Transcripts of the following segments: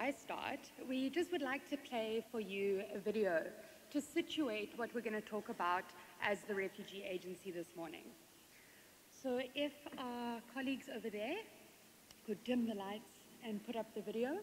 I start, we just would like to play for you a video to situate what we're going to talk about as the Refugee Agency this morning. So if our colleagues over there could dim the lights and put up the video.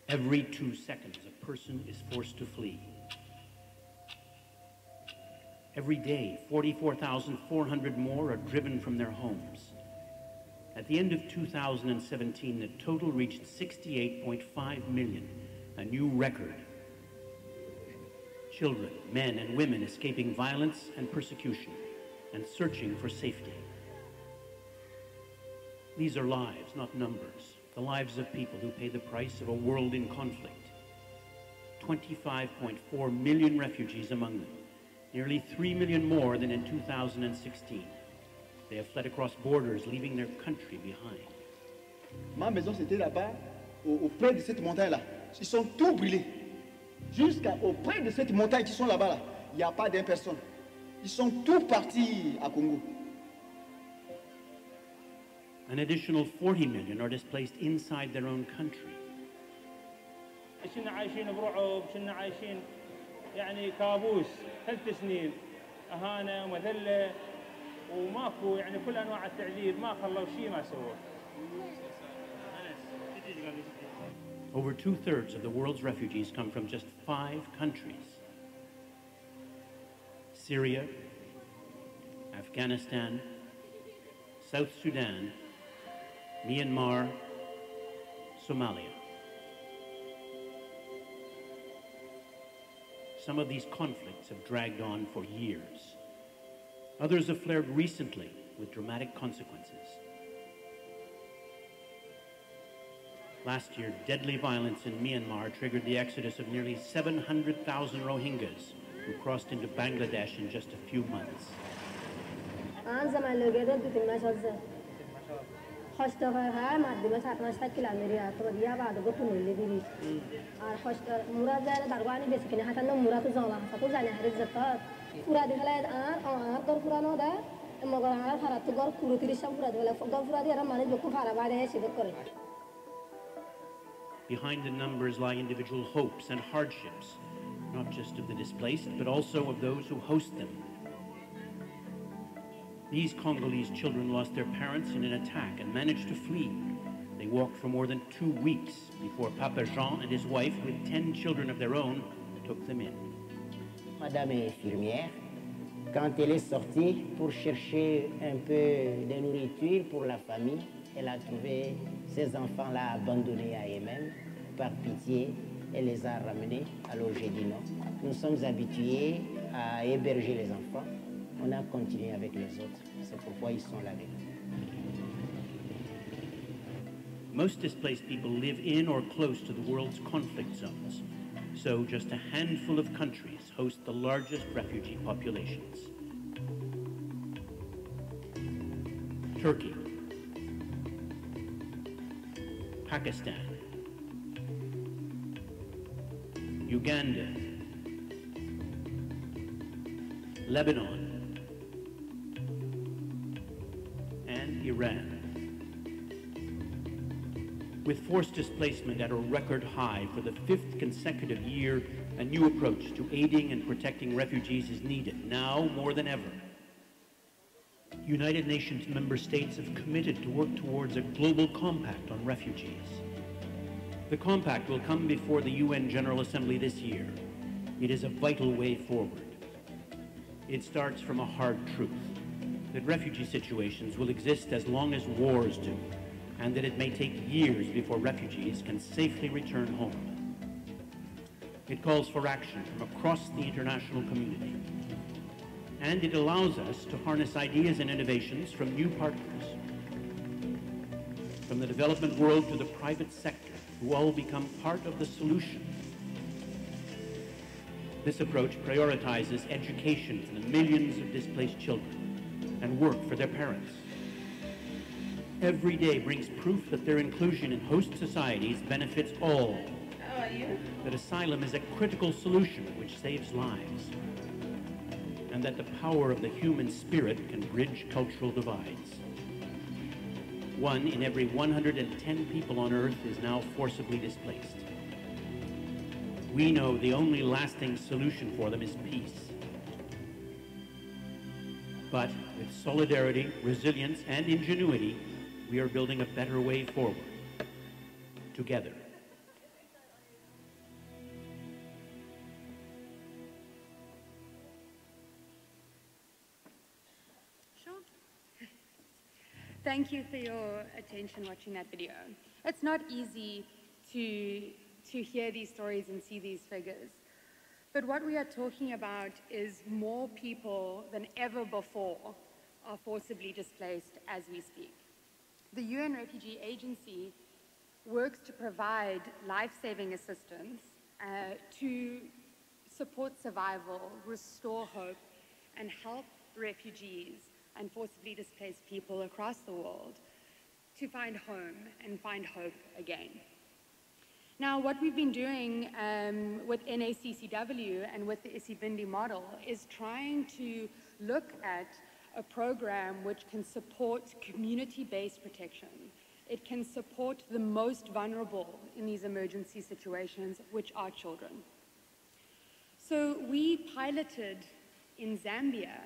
Every 2 seconds, a person is forced to flee. Every day, 44,400 more are driven from their homes. At the end of 2017, the total reached 68.5 million, a new record. Children, men, and women escaping violence and persecution and searching for safety. These are lives, not numbers. The lives of people who pay the price of a world in conflict. 25.4 million refugees among them, nearly 3 million more than in 2016. They have fled across borders, leaving their country behind. Ma maison, c'était là-bas, auprès de cette montagne-là. Ils sont tous brûlés. Auprès de cette montagne qui sont là-bas, il n'y a pas d'une personne. Ils sont tous partis à Congo. An additional 40 million are displaced inside their own country. كنا عايشين برعب، كنا عايشين يعني كابوس 3 سنين، اهانه ومذله وماكو يعني كل انواع التعذيب، ما خلوا شيء ما سووا. Over 2/3 of the world's refugees come from just 5 countries: Syria, Afghanistan, South Sudan, Myanmar, Somalia. Some of these conflicts have dragged on for years. Others have flared recently with dramatic consequences. Last year, deadly violence in Myanmar triggered the exodus of nearly 700,000 Rohingyas who crossed into Bangladesh in just a few months. Behind the numbers lie individual hopes and hardships, not just of the displaced, but also of those who host them. These Congolese children lost their parents in an attack and managed to flee. They walked for more than 2 weeks before Papa Jean and his wife, with 10 children of their own, took them in. Madame est infirmière. Quand elle est sortie pour chercher un peu de nourriture pour la famille, elle a trouvé ces enfants-là abandonnés à eux-mêmes. Par pitié, elle les a ramenés. Alors j'ai dit non. Nous sommes habitués à héberger les enfants. On a continué avec les autres. C'est pourquoi ils sont là avec nous. Most displaced people live in or close to the world's conflict zones. So just a handful of countries host the largest refugee populations. Turkey, Pakistan, Uganda, Lebanon, and Iran. With forced displacement at a record high for the 5th consecutive year, a new approach to aiding and protecting refugees is needed, now more than ever. United Nations member states have committed to work towards a global compact on refugees. The compact will come before the UN General Assembly this year. It is a vital way forward. It starts from a hard truth, that refugee situations will exist as long as wars do, and that it may take years before refugees can safely return home. It calls for action from across the international community, and it allows us to harness ideas and innovations from new partners, from the development world to the private sector, who all become part of the solution. This approach prioritizes education for the millions of displaced children and work for their parents. Every day brings proof that their inclusion in host societies benefits all. How are you? That asylum is a critical solution which saves lives. And that the power of the human spirit can bridge cultural divides. 1 in every 110 people on Earth is now forcibly displaced. We know the only lasting solution for them is peace. But with solidarity, resilience, and ingenuity, we are building a better way forward, together. Sure. Thank you for your attention watching that video. It's not easy to hear these stories and see these figures. But what we are talking about is more people than ever before are forcibly displaced as we speak. The UN Refugee Agency works to provide life-saving assistance to support survival, restore hope, and help refugees and forcibly displaced people across the world to find home and find hope again. Now, what we've been doing with NACCW and with the Isibindi model is trying to look at a program which can support community-based protection. It can support the most vulnerable in these emergency situations, which are children. So we piloted in Zambia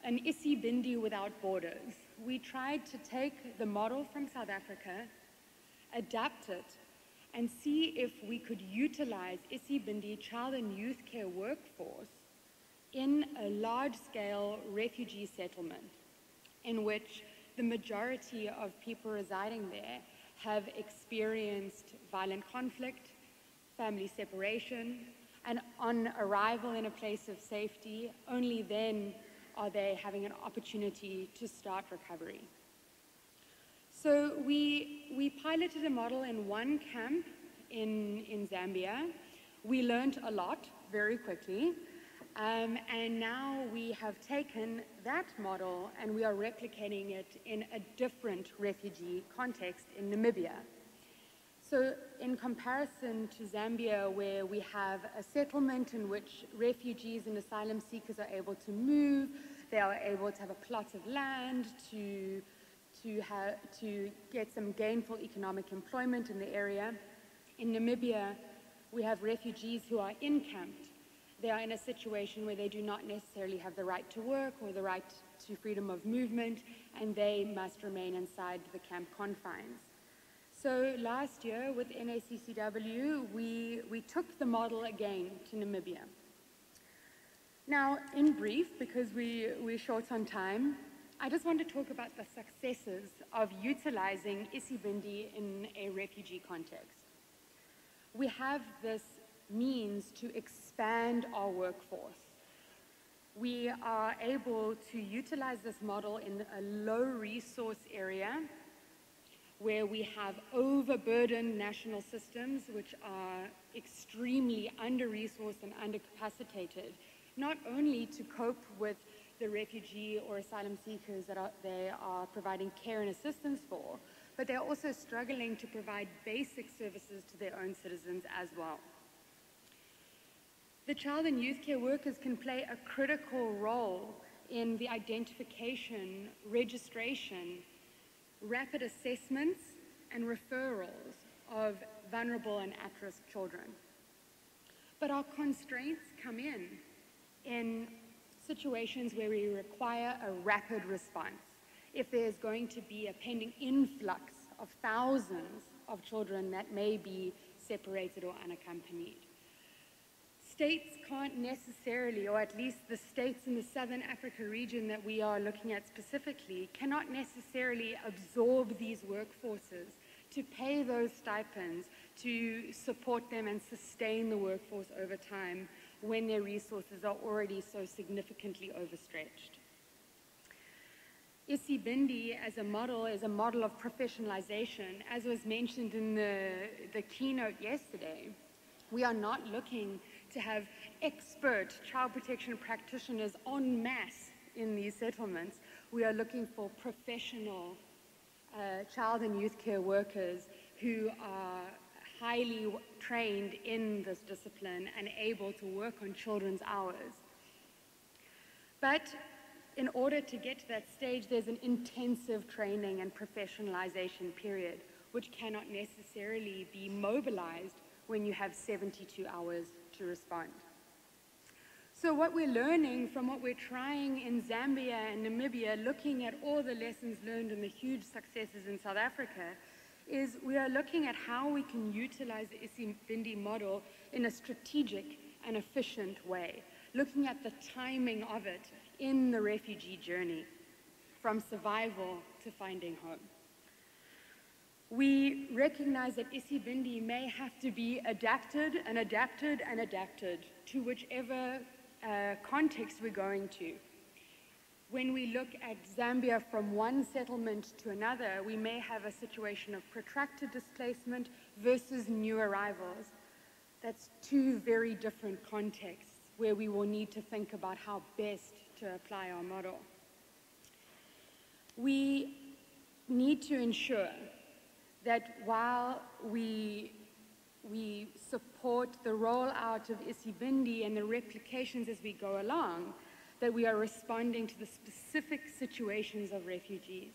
an Isibindi without borders. We tried to take the model from South Africa, adapt it, and see if we could utilize Isibindi child and youth care workforce in a large-scale refugee settlement in which the majority of people residing there have experienced violent conflict, family separation, and on arrival in a place of safety, only then are they having an opportunity to start recovery. So we piloted a model in one camp in Zambia. We learned a lot very quickly. And now we have taken that model and we are replicating it in a different refugee context in Namibia. So in comparison to Zambia, where we have a settlement in which refugees and asylum seekers are able to move, they are able to have a plot of land to get some gainful economic employment in the area. In Namibia, we have refugees who are encamped. They are in a situation where they do not necessarily have the right to work or the right to freedom of movement, and they must remain inside the camp confines. So last year with NACCW, we took the model again to Namibia. Now, in brief, because we're short on time, I just want to talk about the successes of utilizing Isibindi in a refugee context. We have this means to expand our workforce. We are able to utilize this model in a low-resource area where we have overburdened national systems which are extremely under-resourced and under-capacitated, not only to cope with the refugee or asylum seekers that they are providing care and assistance for, but they're also struggling to provide basic services to their own citizens as well. The child and youth care workers can play a critical role in the identification, registration, rapid assessments, and referrals of vulnerable and at-risk children. But our constraints come in situations where we require a rapid response. if there's going to be a pending influx of thousands of children that may be separated or unaccompanied. States can't necessarily, or at least the states in the Southern Africa region that we are looking at specifically, cannot necessarily absorb these workforces to pay those stipends, to support them and sustain the workforce over time when their resources are already so significantly overstretched. Isibindi as a model is a model of professionalization. As was mentioned in the keynote yesterday, we are not looking to have expert child protection practitioners en masse in these settlements. We are looking for professional child and youth care workers who are highly trained in this discipline and able to work on children's hours. But in order to get to that stage, there's an intensive training and professionalization period, which cannot necessarily be mobilized when you have 72 hours to respond. So what we're learning from what we're trying in Zambia and Namibia, looking at all the lessons learned and the huge successes in South Africa, is we are looking at how we can utilize the Isibindi model in a strategic and efficient way, looking at the timing of it in the refugee journey, from survival to finding home. We recognize that Isibindi may have to be adapted and adapted and adapted to whichever context we're going to. When we look at Zambia from one settlement to another, we may have a situation of protracted displacement versus new arrivals. That's two very different contexts where we will need to think about how best to apply our model. We need to ensure that while we support the rollout of Isibindi and the replications as we go along, that we are responding to the specific situations of refugees.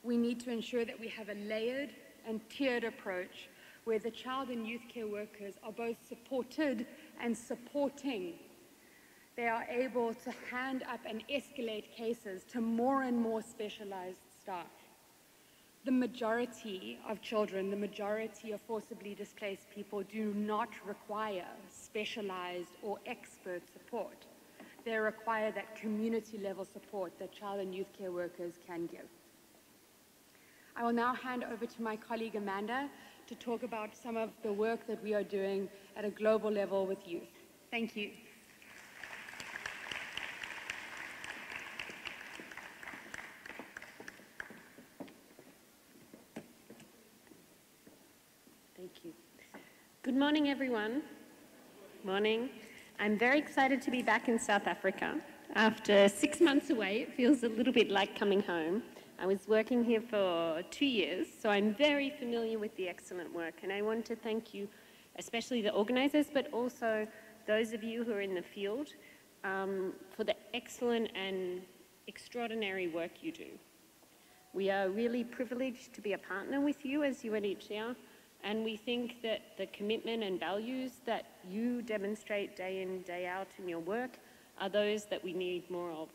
We need to ensure that we have a layered and tiered approach where the child and youth care workers are both supported and supporting. They are able to hand up and escalate cases to more and more specialized staff. The majority of children, the majority of forcibly displaced people do not require specialized or expert support. They require that community level support that child and youth care workers can give. I will now hand over to my colleague Amanda to talk about some of the work that we are doing at a global level with youth. Thank you. Thank you. Good morning, everyone. Morning. I'm very excited to be back in South Africa. After 6 months away, it feels a little bit like coming home. I was working here for 2 years, so I'm very familiar with the excellent work, and I want to thank you, especially the organizers, but also those of you who are in the field, for the excellent and extraordinary work you do. We are really privileged to be a partner with you as UNHCR, and we think that the commitment and values that you demonstrate day in, day out in your work are those that we need more of.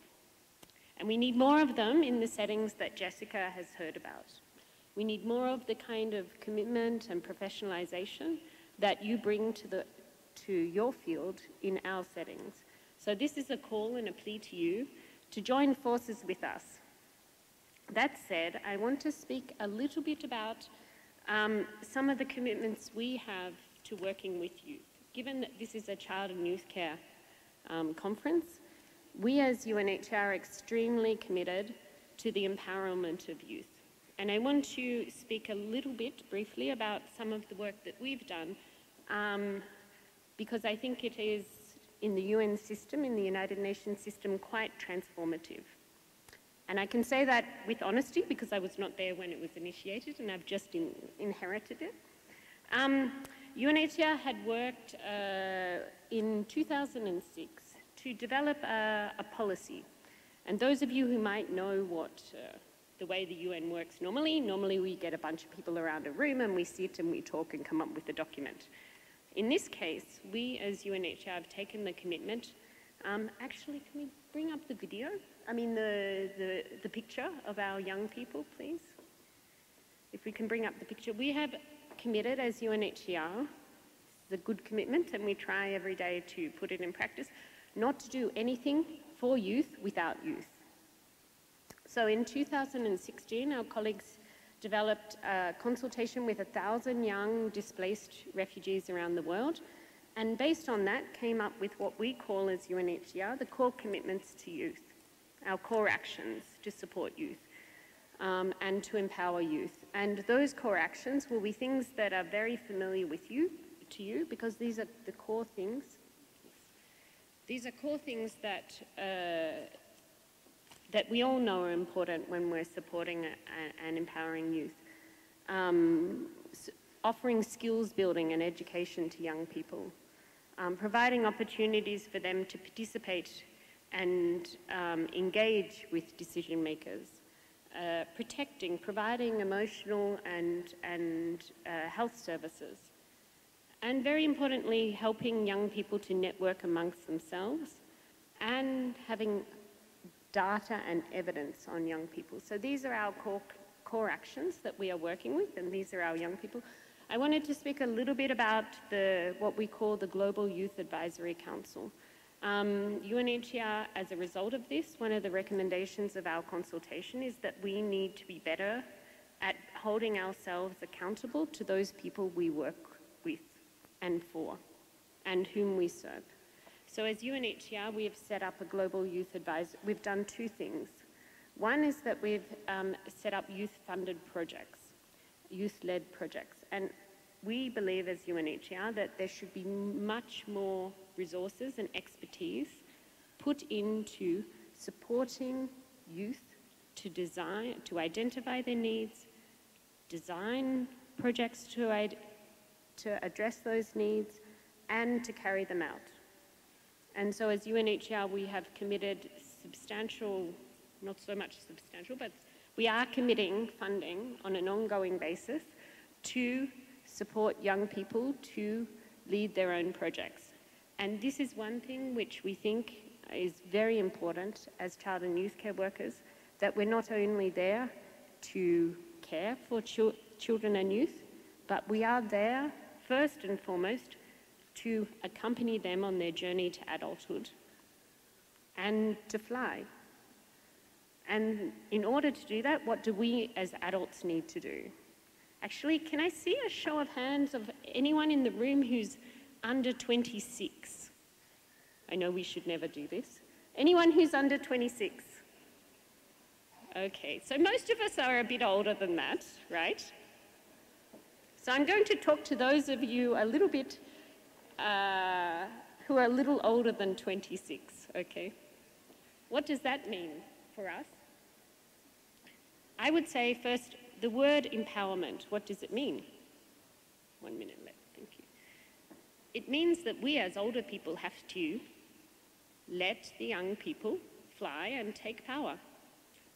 And we need more of them in the settings that Jessica has heard about. We need more of the kind of commitment and professionalization that you bring to your field in our settings. So this is a call and a plea to you to join forces with us. That said, I want to speak a little bit about some of the commitments we have to working with youth. Given that this is a child and youth care conference, we as UNHCR are extremely committed to the empowerment of youth. And I want to speak a little bit briefly about some of the work that we've done, because I think it is in the UN system, in the United Nations system, quite transformative. And I can say that with honesty because I was not there when it was initiated and I've just inherited it. UNHCR had worked in 2006 to develop a policy. And those of you who might know what the way the UN works normally we get a bunch of people around a room and we sit and we talk and come up with a document. In this case, we as UNHCR have taken the commitment Actually, can we bring up the video? I mean, the picture of our young people, please? If we can bring up the picture. We have committed as UNHCR, it's a good commitment, and we try every day to put it in practice, not to do anything for youth without youth. So in 2016, our colleagues developed a consultation with 1,000 young displaced refugees around the world, and based on that came up with what we call as UNHCR the core commitments to youth, our core actions to support youth and to empower youth. And those core actions will be things that are very familiar to you, because these are the core things. These are core things that that we all know are important when we're supporting and empowering youth. Offering skills building and education to young people. Providing opportunities for them to participate and engage with decision makers. Providing emotional and health services. And very importantly, helping young people to network amongst themselves and having data and evidence on young people. So these are our core actions that we are working with, and these are our young people. I wanted to speak a little bit about what we call the Global Youth Advisory Council. UNHCR, as a result of this, one of the recommendations of our consultation is that we need to be better at holding ourselves accountable to those people we work with and for, and whom we serve. So as UNHCR, we have set up a global youth advisor. We've done two things. One is that we've set up youth-funded projects, youth-led projects. And we believe as UNHCR that there should be much more resources and expertise put into supporting youth to identify their needs, design projects to address those needs, and to carry them out. And so as UNHCR, we have committed substantial, not so much substantial, but we are committing funding on an ongoing basis to support young people to lead their own projects. And this is one thing which we think is very important as child and youth care workers, that we're not only there to care for children and youth, but we are there first and foremost to accompany them on their journey to adulthood and to fly. And in order to do that, what do we as adults need to do? Actually, can I see a show of hands of anyone in the room who's under 26? I know we should never do this. Anyone who's under 26? Okay, so most of us are a bit older than that, right? So I'm going to talk to those of you a little bit who are a little older than 26, okay? What does that mean for us? I would say first, the word empowerment, what does it mean? 1 minute left, thank you. It means that we as older people have to let the young people fly and take power.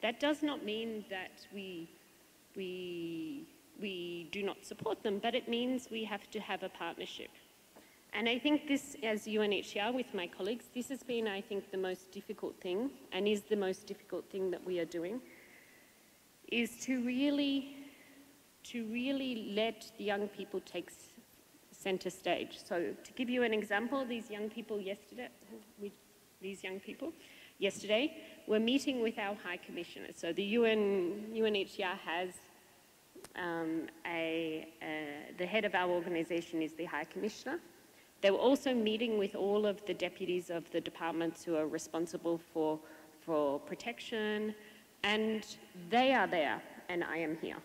That does not mean that we do not support them, but it means we have to have a partnership. And I think this, as UNHCR with my colleagues, this has been, I think, the most difficult thing, and is the most difficult thing that we are doing, is to really let the young people take center stage. So to give you an example, these young people yesterday were meeting with our High Commissioner. So the UNHCR has the head of our organization is the High Commissioner. They were also meeting with all of the deputies of the departments who are responsible for protection, and they are there, and I am here.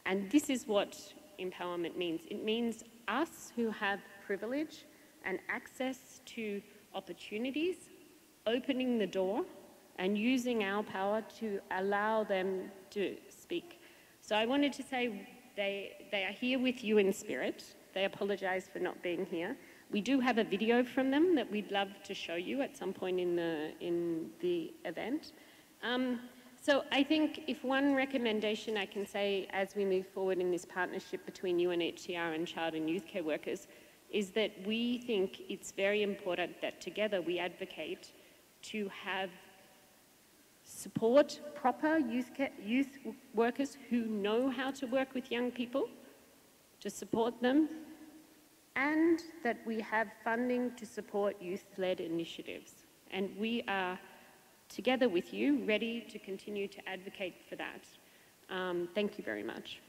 And this is what empowerment means. It means us who have privilege and access to opportunities, opening the door and using our power to allow them to speak. So I wanted to say they are here with you in spirit. They apologize for not being here. We do have a video from them that we'd love to show you at some point in the event. So I think if one recommendation I can say as we move forward in this partnership between UNHCR and child and youth care workers is that we think it's very important that together we advocate to have support proper youth workers who know how to work with young people, to support them, and that we have funding to support youth-led initiatives. And we are, together with you, ready to continue to advocate for that. Thank you very much.